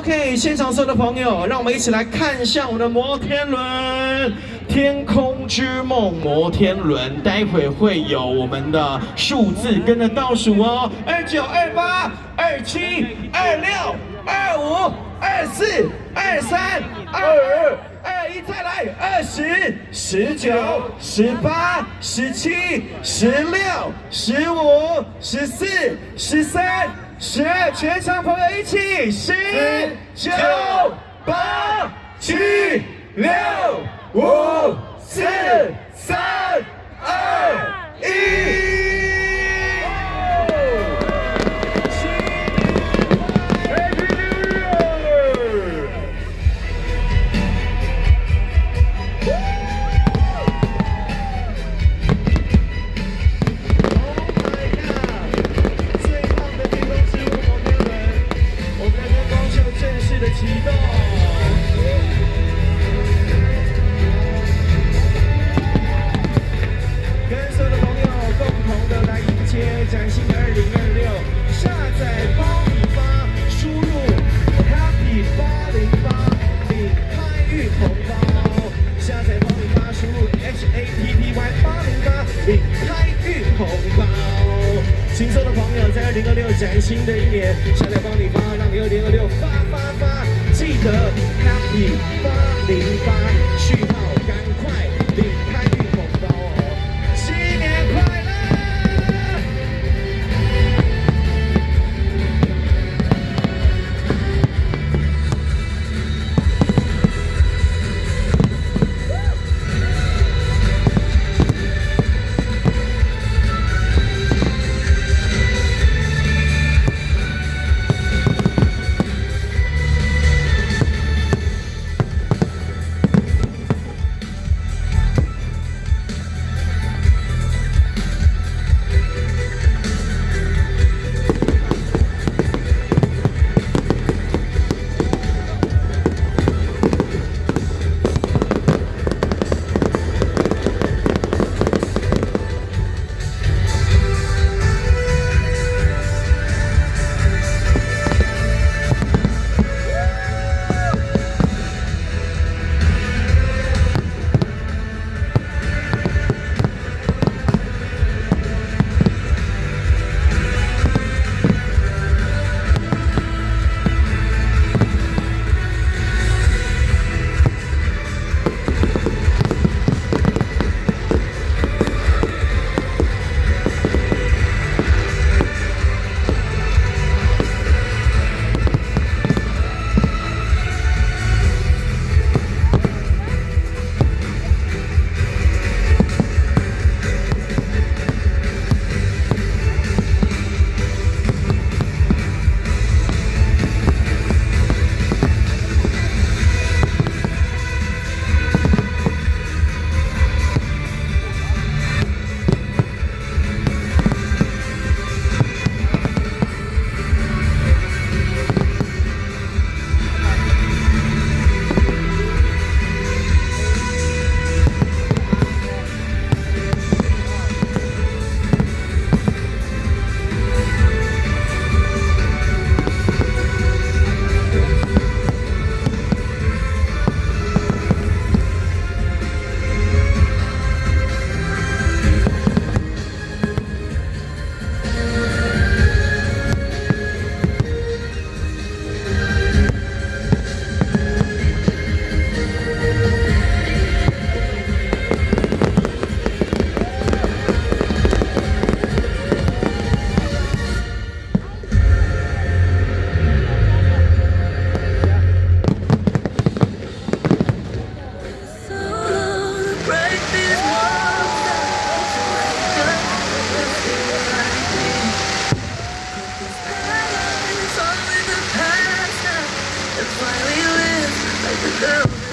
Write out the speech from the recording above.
OK， 现场所有的朋友，让我们一起来看一下我们的摩天轮——天空之梦摩天轮。待会会有我们的数字跟着倒数哦，29、28、27、26、25、24、23、22。21再来，20、19、18、17、16、15、14、13、12，全场朋友一起，10、9、8、7、6、5、4、3、2、1。启动，跟所有的朋友共同的来迎接崭新的2026。下载爆米花，输入 Happy 808领开运红包。下载爆米花，输入 HAPPY 808领开运红包。请所有的朋友在2026崭新的一年，下载爆米花，让2026发！记得 Happy 808序号，赶快领开运红包哦！新年快乐！That's why we live like the girl.